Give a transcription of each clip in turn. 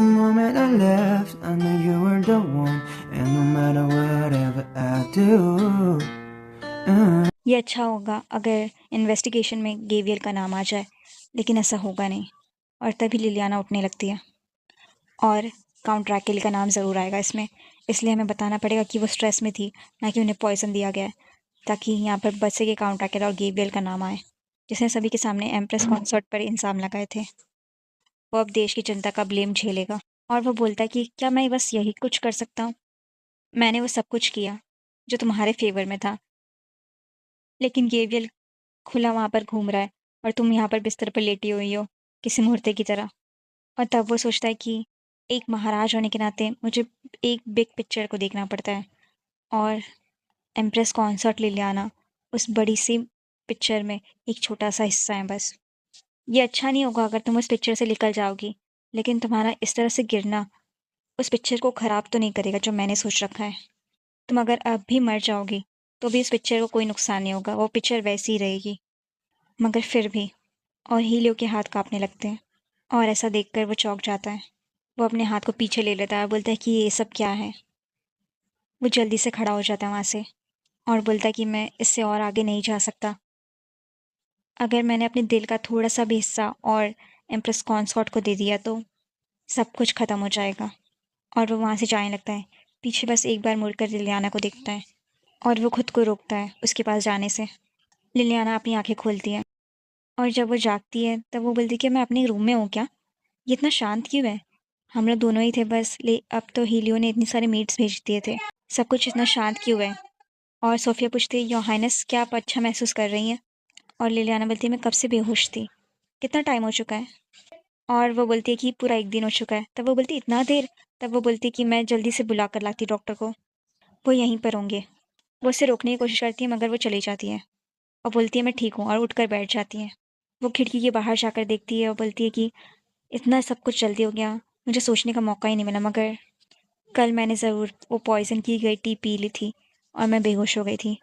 The moment I left, I knew you were the one, and no matter whatever I do. ये अच्छा होगा अगर investigation में गेवियल का नाम आ जाए, लेकिन ऐसा होगा नहीं। और तभी लिलियाना उठने लगती है और काउंट ड्रैकुला का नाम ज़रूर आएगा इसमें, इसलिए हमें बताना पड़ेगा कि वो स्ट्रेस में थी, ना कि उन्हें पॉइजन दिया गया है, ताकि यहाँ पर बचे के काउंट ड्रैकुला और गेवियल का नाम आए, जिसने सभी के सामने एम्प्रेस कॉन्सर्ट पर इल्ज़ाम लगाए थे। वो अब देश की जनता का ब्लेम झेलेगा। और वो बोलता है कि क्या मैं बस यही कुछ कर सकता हूँ? मैंने वो सब कुछ किया जो तुम्हारे फेवर में था, लेकिन गेवियल खुला वहाँ पर घूम रहा है और तुम यहाँ पर बिस्तर पर लेटी हुई हो किसी मूर्ति की तरह। और तब वो सोचता है कि एक महाराज होने के नाते मुझे एक बिग पिक्चर को देखना पड़ता है, और एम्प्रेस कॉन्सर्ट लिलियाना उस बड़ी सी पिक्चर में एक छोटा सा हिस्सा है बस। ये अच्छा नहीं होगा अगर तुम उस पिक्चर से निकल जाओगी, लेकिन तुम्हारा इस तरह से गिरना उस पिक्चर को ख़राब तो नहीं करेगा जो मैंने सोच रखा है। तुम अगर अब भी मर जाओगी तो भी इस पिक्चर को कोई नुकसान नहीं होगा, वो पिक्चर वैसी ही रहेगी। मगर फिर भी, और हीलियो के हाथ कांपने लगते हैं, और ऐसा देखकर वो चौंक जाता है। वो अपने हाथ को पीछे ले लेता है और बोलता है कि ये सब क्या है। वो जल्दी से खड़ा हो जाता है वहाँ से और बोलता है कि मैं इससे और आगे नहीं जा सकता। अगर मैंने अपने दिल का थोड़ा सा भी हिस्सा और एम्प्रेस कॉन्सॉर्ट को दे दिया तो सब कुछ ख़त्म हो जाएगा। और वो वहाँ से जाने लगता है, पीछे बस एक बार मुड़कर लिलियाना को देखता है और वो खुद को रोकता है उसके पास जाने से। लिलियाना अपनी आंखें खोलती है और जब वो जागती है तब वो बोलती है कि मैं अपने रूम में हूँ क्या? ये इतना शांत क्यों है? हम लोग दोनों ही थे बस, ले अब तो हीलियो ने इतने सारे मीट्स भेज दिए थे। सब कुछ इतना शांत क्यों है? और सोफिया पूछती है, योर हाइनेस क्या आप अच्छा महसूस कर रही हैं? और लिलियाना बोलती है, मैं कब से बेहोश थी। कितना टाइम हो चुका है? और वो बोलती है कि पूरा एक दिन हो चुका है। तब वो बोलती है, इतना देर? तब वो बोलती है कि मैं जल्दी से बुला कर लाती डॉक्टर को, वो यहीं पर होंगे। वो उसे रोकने की कोशिश करती है मगर वो चली जाती है और बोलती है मैं ठीक हूँ, और उठकर बैठ जाती है। वो खिड़की के बाहर जाकर देखती है और बोलती है कि इतना सब कुछ जल्दी हो गया, मुझे सोचने का मौका ही नहीं मिला। मगर कल मैंने ज़रूर वो पॉइज़न की गई टी पी ली थी और मैं बेहोश हो गई थी।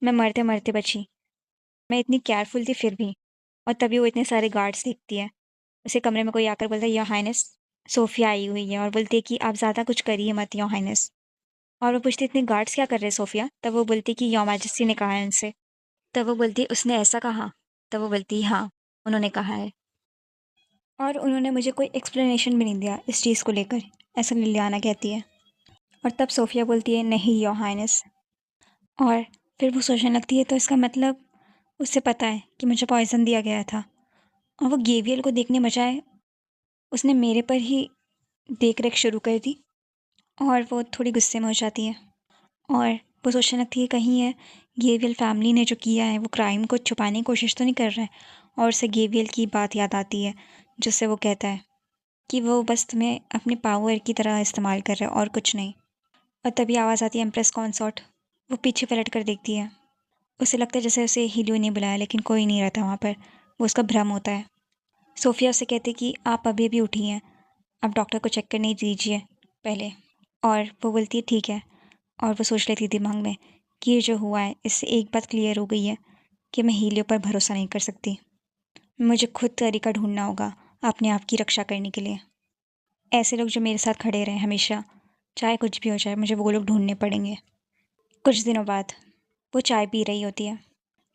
मैं मरते मरते बची। मैं इतनी केयरफुल थी फिर भी। और तभी वो इतने सारे गार्ड्स देखती है। उसे कमरे में कोई आकर बोलता है, योर हाइनेस सोफिया आई हुई है, और बोलती है कि आप ज़्यादा कुछ करिए मत योर हाइनेस। और वो पूछती है, इतने गार्ड्स क्या कर रहे हैं सोफिया? तब वो बोलती है कि योर मैजेस्टी ने कहा है उनसे। तब वो बोलती है, उसने ऐसा कहा? तब वो बोलती है, हाँ, उन्होंने कहा है, और उन्होंने मुझे कोई एक्सप्लेनेशन भी नहीं दिया इस चीज़ को लेकर, ऐसा लिलियाना कहती है। और तब सोफिया बोलती है, नहीं योर हाइनेस। और फिर वो सोचने लगती है, तो इसका मतलब उसे पता है कि मुझे पॉइज़न दिया गया था, और वो गेवियल को देखने बजाय उसने मेरे पर ही देख रेख शुरू कर दी। और वो थोड़ी गुस्से में हो जाती है और वो सोचने लगती है, कहीं है गेवियल फैमिली ने जो किया है वो क्राइम को छुपाने की कोशिश तो नहीं कर रहा है। और उसे गेवियल की बात याद आती है जिससे वो कहता है कि वो बस तुम्हें अपने पावर की तरह इस्तेमाल कर रहा है और कुछ नहीं। और तभी आवाज़ आती है, एम्प्रेस कॉन्सॉर्ट। वो पीछे पलट कर देखती है। उसे लगता है जैसे उसे हीलियो ने बुलाया, लेकिन कोई नहीं रहता वहाँ पर। वो उसका भ्रम होता है। सोफिया उसे कहती है कि आप अभी अभी उठी हैं, आप डॉक्टर को चेक करने दीजिए पहले। और वो बोलती है ठीक है। और वो सोच लेती दिमाग में कि ये जो हुआ है इससे एक बात क्लियर हो गई है कि मैं हीलियो पर भरोसा नहीं कर सकती। मुझे खुद तरीका ढूंढना होगा अपने आप की रक्षा करने के लिए। ऐसे लोग जो मेरे साथ खड़े रहें हमेशा, चाहे कुछ भी हो जाए, मुझे वो लोग ढूंढने पड़ेंगे। कुछ दिनों बाद वो चाय पी रही होती है,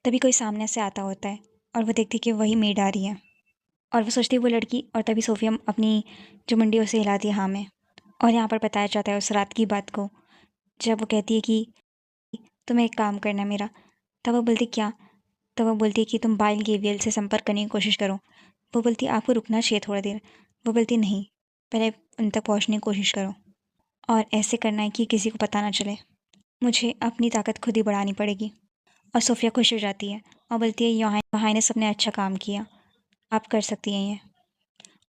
तभी कोई सामने से आता होता है और वो देखती है कि वही मेड आ रही है। और वो सोचती है वो लड़की, और तभी सोफिया अपनी जो मुंडी उसे हिलाती है हाँ में। और यहाँ पर बताया जाता है उस रात की बात को, जब वो कहती है कि तुम्हें एक काम करना है मेरा। तब वो बोलती क्या? तब वो बोलती है कि तुम बाइल गेवियल से संपर्क करने की कोशिश करो। वो बोलती है आपको रुकना चाहिए थोड़ा देर। वो बोलती नहीं, पहले उन तक पहुँचने की कोशिश करो, और ऐसे करना है कि किसी को पता ना चले। मुझे अपनी ताकत खुद ही बढ़ानी पड़ेगी। और सोफिया खुश हो जाती है और बोलती है, यहाँ ने सबने अच्छा काम किया, आप कर सकती हैं ये।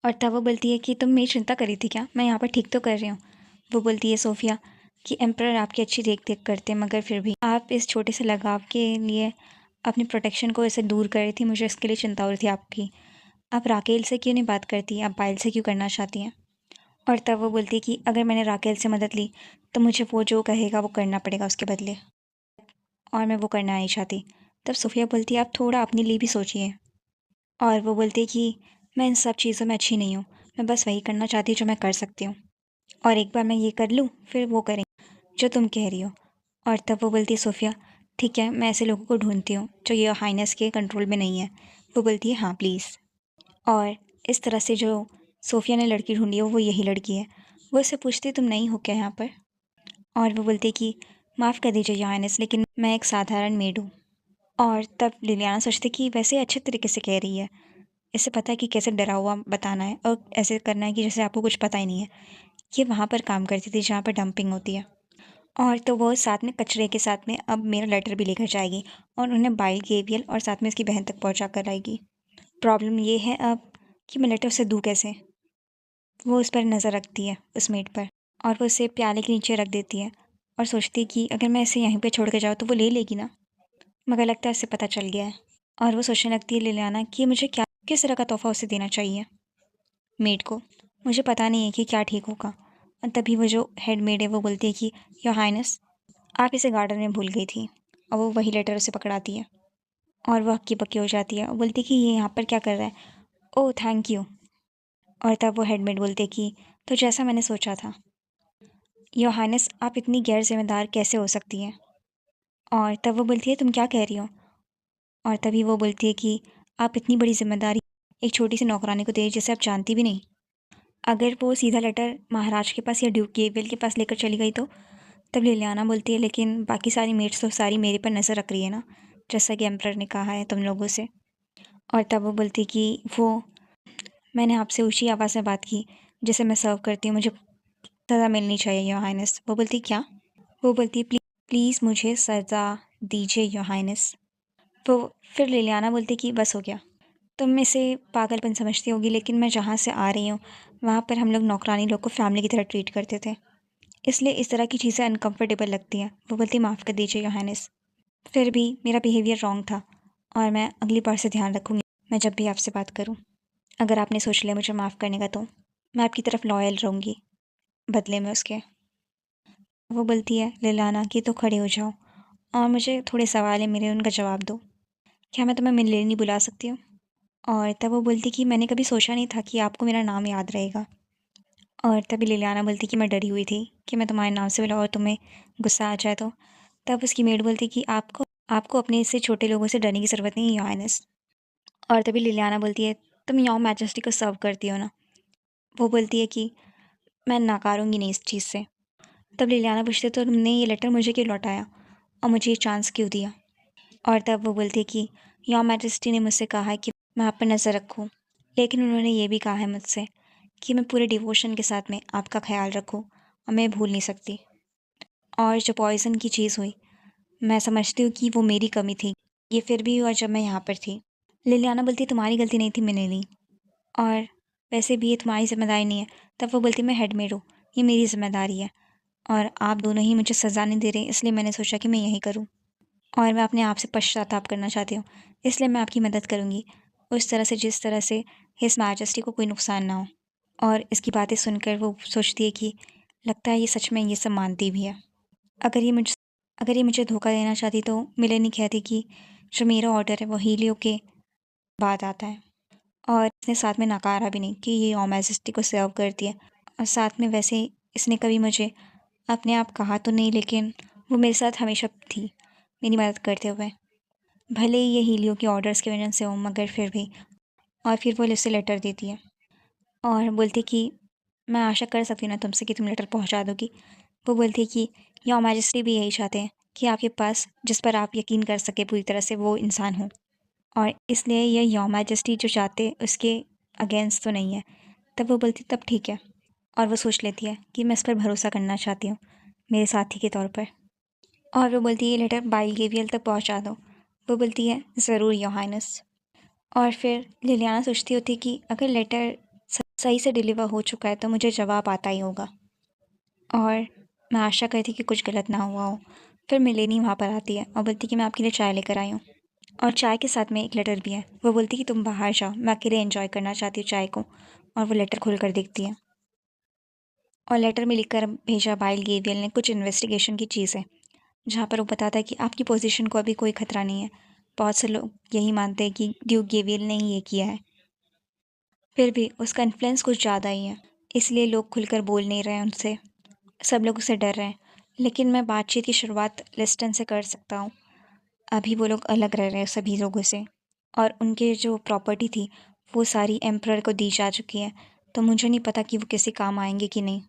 और तब वो बोलती है कि तुम मेरी चिंता कर रही थी क्या? मैं यहाँ पर ठीक तो कर रही हूँ। वो बोलती है सोफिया कि एम्परर आपकी अच्छी देख देख करते, मगर फिर भी आप इस छोटे से लगाव के लिए अपनी प्रोटेक्शन को ऐसे दूर कर रही थी। मुझे इसके लिए चिंता हो रही थी आपकी। आप राकेल से क्यों नहीं बात करती? आप बाइल से क्यों करना चाहती हैं? और तब वो बोलती है कि अगर मैंने राकेल से मदद ली तो मुझे वो जो कहेगा वो करना पड़ेगा उसके बदले, और मैं वो करना नहीं चाहती। तब सोफिया बोलती है आप थोड़ा अपने लिए भी सोचिए। और वो बोलती है कि मैं इन सब चीज़ों में अच्छी नहीं हूँ, मैं बस वही करना चाहती हूँ जो मैं कर सकती हूँ, और एक बार मैं ये कर लूँ फिर वो करेंगे जो तुम कह रही हो। और तब वो बोलती है सोफिया, ठीक है, मैं ऐसे लोगों को ढूंढती हूँ जो ये हाइनेस के कंट्रोल में नहीं है। वो बोलती है हाँ प्लीज़। और इस तरह से जो सोफिया ने लड़की ढूंढी है वो यही लड़की है। वो उससे पूछती है तुम नहीं हो क्या यहाँ पर? और वो बोलती है कि माफ़ कर दीजिए योर हाइनेस, लेकिन मैं एक साधारण मेड हूँ। और तब लिलियाना सोचती कि वैसे अच्छे तरीके से कह रही है, इसे पता है कि कैसे डरा हुआ बताना है और ऐसे करना है कि जैसे आपको कुछ पता ही नहीं है। ये वहाँ पर काम करती थी जहाँ पर डंपिंग होती है। और तो वो साथ में कचरे के साथ में अब मेरा लेटर भी लेकर जाएगी और उन्हें बाइल गेवियल और साथ में उसकी बहन तक पहुँचा कर आएगी। प्रॉब्लम ये है अब कि मैं लेटर उसे दूँ कैसे। वो उस पर नज़र रखती है, उस मेड पर, और वो उसे प्याले के नीचे रख देती है और सोचती है कि अगर मैं इसे यहीं पे छोड़ के जाऊँ तो वो ले लेगी ना। मगर लगता है उसे पता चल गया है। और वो सोचने लगती है लिलियाना कि मुझे क्या किस तरह का तोहफ़ा उसे देना चाहिए मेड को। मुझे पता नहीं है कि क्या ठीक होगा। और तभी वो जो हेड मेड है वो बोलती है कि योर हाइनेस, आप इसे गार्डन में भूल गई थी। और वो वही लेटर उसे पकड़ाती है और वो हक्की बक्की हो जाती है और बोलती है कि ये यहाँ पर क्या कर रहा है। Oh thank you. और तब वो हेडमेड बोलते कि तो जैसा मैंने सोचा था योर हाइनेस, आप इतनी गैर जिम्मेदार कैसे हो सकती हैं। और तब वो बोलती है तुम क्या कह रही हो। और तभी वो बोलती है कि आप इतनी बड़ी जिम्मेदारी एक छोटी सी नौकरानी को दे जिसे आप जानती भी नहीं। अगर वो सीधा लेटर महाराज के पास या ड्यूक गेवियल के पास लेकर चली गई तो। तब लिलियाना बोलती है लेकिन बाकी सारी मेट्स तो सारी मेरे पर नज़र रख रही है ना, जैसा कि एम्प्रर ने कहा है तुम लोगों से। और तब वो बोलती है कि वो मैंने आपसे ऊंची आवाज़ में बात की जिसे मैं सर्व करती हूँ, मुझे सज़ा मिलनी चाहिए योर हाइनेस। वो बोलती क्या? वो बोलती है प्लीज़ मुझे सज़ा दीजिए योर हाइनेस। तो फिर लिलियाना बोलती कि बस हो गया, तुम इसे पागलपन समझती होगी, लेकिन मैं जहाँ से आ रही हूँ वहाँ पर हम लोग नौकरानी लोग को फैमिली की तरह ट्रीट करते थे, इसलिए इस तरह की चीज़ें अनकम्फर्टेबल लगती हैं। वो बोलती माफ़ कर दीजिए योर हाइनेस, फिर भी मेरा बिहेवियर रॉन्ग था और मैं अगली बार से ध्यान रखूँगी मैं जब भी आपसे बात करूँ। अगर आपने सोच लिया मुझे माफ़ करने का तो मैं आपकी तरफ लॉयल रहूँगी बदले में उसके। वो बोलती है लिलाना कि तो खड़े हो जाओ और मुझे थोड़े सवाल हैं मेरे, उनका जवाब दो। क्या मैं तुम्हें मिलने नहीं बुला सकती हूँ? और तब वो बोलती कि मैंने कभी सोचा नहीं था कि आपको मेरा नाम याद रहेगा। और तभी लिलियाना बोलती कि मैं डरी हुई थी कि मैं तुम्हारे नाम से बुलाऊँ और तुम्हें गुस्सा आ जाए तो। तब उसकी मेड बोलती कि आपको आपको अपने से छोटे लोगों से डरने की ज़रूरत नहीं है योर हाइनेस। और तभी लिलियाना बोलती है तुम योर मैजेस्टी को सर्व करती हो ना। वो बोलती है कि मैं नकारूंगी नहीं इस चीज़ से। तब लिलियाना पूछती है तो तुमने ये लेटर मुझे क्यों लौटाया और मुझे ये चांस क्यों दिया। और तब वो बोलती है कि योर मैजेस्टी ने मुझसे कहा है कि मैं आप पर नज़र रखूँ, लेकिन उन्होंने ये भी कहा है मुझसे कि मैं पूरे डिवोशन के साथ में आपका ख्याल रखूँ और मैं भूल नहीं सकती। और जो पॉइज़न की चीज़ हुई, मैं समझती हूँ कि वो मेरी कमी थी, ये फिर भी हुआ जब मैं यहाँ पर थी। लिलियाना बोलती तुम्हारी गलती नहीं थी, मैंने ली, और वैसे भी ये तुम्हारी ज़िम्मेदारी नहीं है। तब वो बोलती मैं हेडमेड हूँ, ये मेरी ज़िम्मेदारी है और आप दोनों ही मुझे सज़ा नहीं दे रहे, इसलिए मैंने सोचा कि मैं यही करूँ और मैं अपने आप से पश्चाताप करना चाहती हूँ, इसलिए मैं आपकी मदद करूँगी उस तरह से जिस तरह से हिज मैजेस्टी को कोई नुकसान ना हो। और इसकी बातें सुनकर वो सोचती है कि लगता है ये सच में ये सब मानती भी है। अगर ये मुझ अगर ये मुझे धोखा देना चाहती तो मिले नहीं कहती कि जो मेरा ऑर्डर है वो हीलियो के बाद आता है, और इसने साथ में नकारा भी नहीं कि ये योर मैजेस्टी को सर्व करती है। और साथ में वैसे इसने कभी मुझे अपने आप कहा तो नहीं, लेकिन वो मेरे साथ हमेशा थी मेरी मदद करते हुए, भले ही ये हीलियो के ऑर्डर्स की वजह से हो मगर फिर भी। और फिर वो उसे लेटर देती है और बोलती कि मैं आशा कर सकती हूँ ना तुमसे कि तुम लेटर पहुँचा दोगी। वो बोलती है कि योर मैजेस्टी भी यही चाहते हैं कि आपके पास जिस पर आप यकीन कर सके पूरी तरह से वो इंसान हो, और इसलिए ये योर मैजेस्टी जो चाहते उसके अगेंस्ट तो नहीं है। तब वो बोलती तब ठीक है, और वो सोच लेती है कि मैं इस पर भरोसा करना चाहती हूँ मेरे साथी के तौर पर। और वो बोलती है ये लेटर बाइल गेवियल तक पहुँचा दो। वो बोलती है ज़रूर योर हाइनेस। और फिर लिलियाना सोचती होती कि अगर लेटर सही से डिलीवर हो चुका है तो मुझे जवाब आता ही होगा, और मैं आशा करती कि कुछ गलत ना हुआ हो। फिर मिलेनी वहाँ पर आती है और बोलती कि मैं आपके लिए चाय लेकर आई हूँ, और चाय के साथ में एक लेटर भी है। वो बोलती कि तुम बाहर जाओ, मैं अकेले एंजॉय करना चाहती हूँ चाय को। और वो लेटर खोल कर देखती है और लेटर में लिखकर भेजा बाइल गेवियल ने कुछ इन्वेस्टिगेशन की चीज़ है, जहाँ पर वो बताता है कि आपकी पोजीशन को अभी कोई खतरा नहीं है। बहुत से लोग यही मानते हैं कि ड्यूक गेवियल ने ही ये किया है। फिर भी उसका इन्फ्लुएंस कुछ ज़्यादा ही है, इसलिए लोग खुलकर बोल नहीं रहे हैं उनसे। सब लोग उससे डर रहे हैं, लेकिन मैं बातचीत की शुरुआत लिस्टन से कर सकता हूँ। अभी वो लोग अलग रह रहे हैं सभी लोगों से, और उनके जो प्रॉपर्टी थी वो सारी एम्परर को दी जा चुकी है, तो मुझे नहीं पता कि वो किसी काम आएंगे कि नहीं।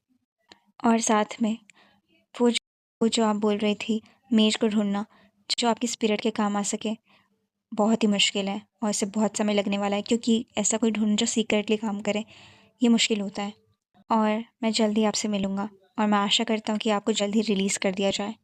और साथ में वो जो वो जो आप बोल रही थी, मेज को ढूंढना जो आपकी स्पिरिट के काम आ सके, बहुत ही मुश्किल है और इसे बहुत समय लगने वाला है, क्योंकि ऐसा कोई ढूंढ जो सीक्रेटली काम करे, ये मुश्किल होता है। और मैं जल्दी आपसे मिलूँगा, और मैं आशा करता हूँ कि आपको जल्द ही रिलीज़ कर दिया जाए।